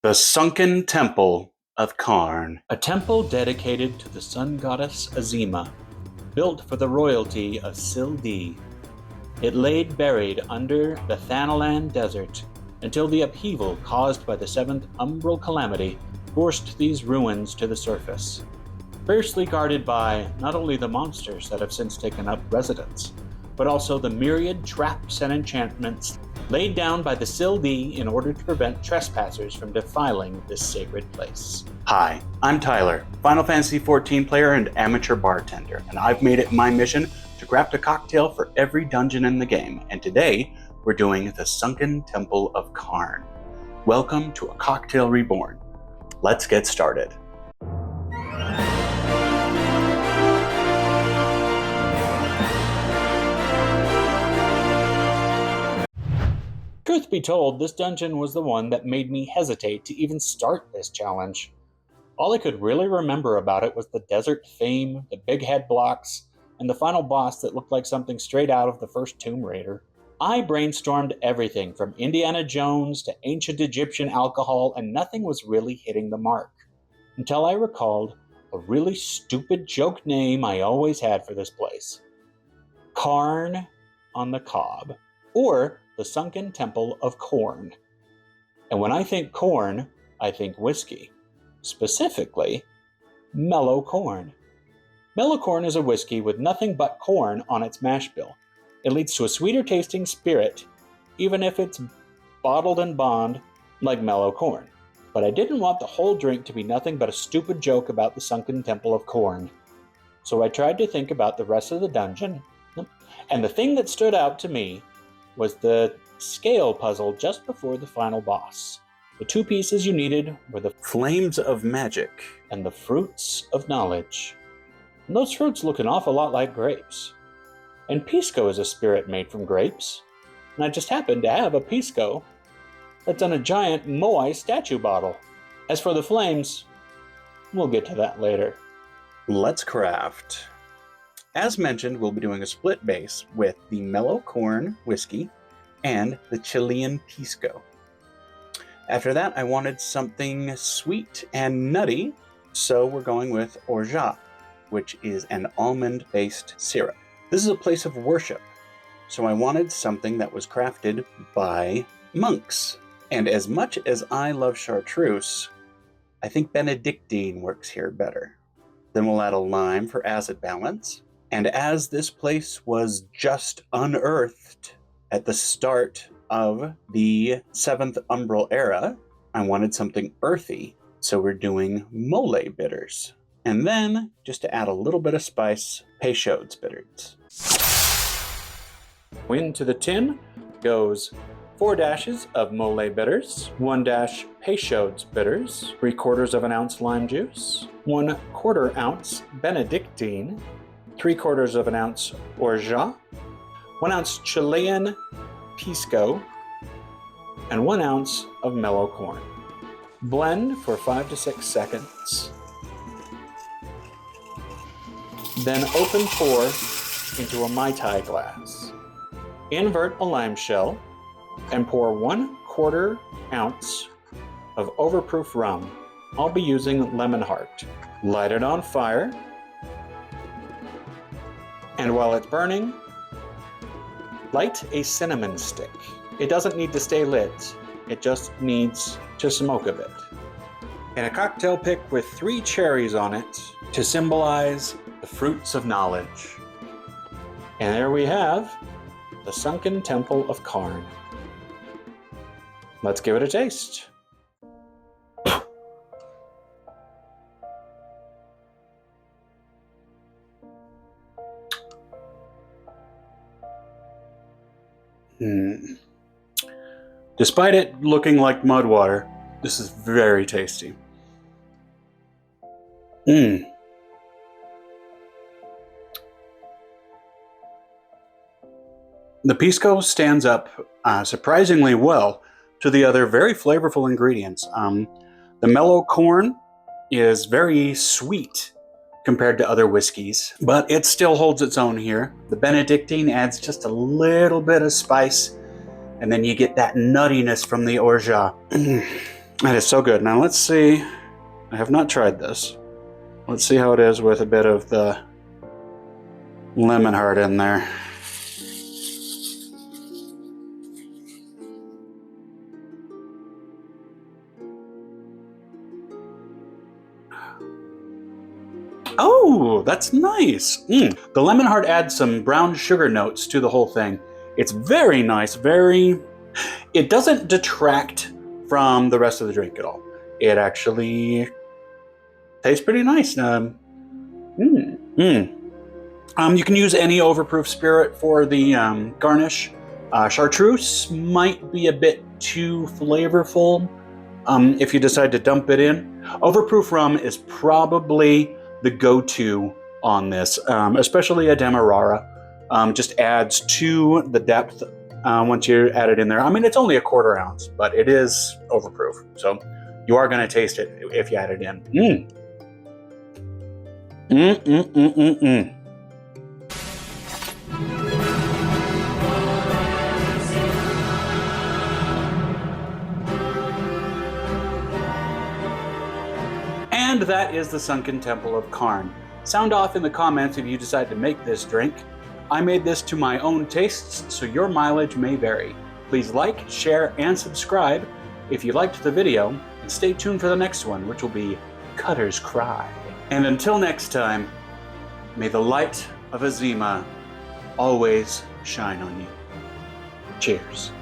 The Sunken Temple of Qarn. A temple dedicated to the sun goddess Azima, built for the royalty of Sildee. It laid buried under the Thanalan Desert until the upheaval caused by the seventh umbral calamity forced these ruins to the surface. Fiercely guarded by not only the monsters that have since taken up residence, but also the myriad traps and enchantments laid down by the Sildee in order to prevent trespassers from defiling this sacred place. Hi, I'm Tyler, Final Fantasy XIV player and amateur bartender, and I've made it my mission to craft a cocktail for every dungeon in the game, and today we're doing the Sunken Temple of Qarn. Welcome to a Cocktail Reborn. Let's get started. Truth be told, this dungeon was the one that made me hesitate to even start this challenge. All I could really remember about it was the desert theme, the big head blocks, and the final boss that looked like something straight out of the first Tomb Raider. I brainstormed everything from Indiana Jones to ancient Egyptian alcohol, and nothing was really hitting the mark. Until I recalled a really stupid joke name I always had for this place. Qarn on the Cob, or the Sunken Temple of Qarn. And when I think corn, I think whiskey. Specifically, mellow corn. Mellow corn is a whiskey with nothing but corn on its mash bill. It leads to a sweeter tasting spirit, even if it's bottled and bond like mellow corn. But I didn't want the whole drink to be nothing but a stupid joke about the Sunken Temple of Qarn. So I tried to think about the rest of the dungeon, and the thing that stood out to me was the scale puzzle just before the final boss. The two pieces you needed were the Flames of Magic and the Fruits of Knowledge. And those fruits look an awful lot like grapes. And Pisco is a spirit made from grapes. And I just happen to have a Pisco that's in a giant Moai statue bottle. As for the flames, we'll get to that later. Let's craft. As mentioned, we'll be doing a split base with the mellow corn whiskey and the Chilean Pisco. After that, I wanted something sweet and nutty, so we're going with Orgeat, which is an almond-based syrup. This is a place of worship, so I wanted something that was crafted by monks. And as much as I love chartreuse, I think Benedictine works here better. Then we'll add a lime for acid balance. And as this place was just unearthed at the start of the 7th Umbral era, I wanted something earthy, so we're doing mole bitters. And then, just to add a little bit of spice, Peychaud's bitters. Into the tin goes 4 dashes of mole bitters, 1 dash Peychaud's bitters, 3/4 of an ounce lime juice, 1/4 ounce Benedictine, 3/4 of an ounce Orgeat, 1 ounce Chilean Pisco, and 1 ounce of mellow corn. Blend for 5 to 6 seconds. Then open pour into a Mai Tai glass. Invert a lime shell and pour 1/4 ounce of overproof rum. I'll be using Lemon Heart. Light it on fire. And while it's burning, light a cinnamon stick. It doesn't need to stay lit, it just needs to smoke a bit. And a cocktail pick with 3 cherries on it to symbolize the fruits of knowledge. And there we have the Sunken Temple of Qarn. Let's give it a taste. Despite it looking like mud water, this is very tasty. The Pisco stands up surprisingly well to the other very flavorful ingredients. The mellow corn is very sweet compared to other whiskeys, but it still holds its own here. The Benedictine adds just a little bit of spice, and then you get that nuttiness from the Orgeat. That is so good. Now let's see. I have not tried this. Let's see how it is with a bit of the lemon heart in there. Oh, that's nice. The lemon heart adds some brown sugar notes to the whole thing. It's very nice, it doesn't detract from the rest of the drink at all. It actually tastes pretty nice. You can use any overproof spirit for the garnish. Chartreuse might be a bit too flavorful if you decide to dump it in. Overproof rum is probably the go-to on this, especially a Demerara. Just adds to the depth once you add it in there. I mean, it's only a 1/4 ounce, but it is overproof, so you are going to taste it if you add it in. And that is the Sunken Temple of Qarn. Sound off in the comments if you decide to make this drink. I made this to my own tastes, so your mileage may vary. Please like, share, and subscribe if you liked the video, and stay tuned for the next one, which will be Cutter's Cry. And until next time, may the light of Azima always shine on you. Cheers.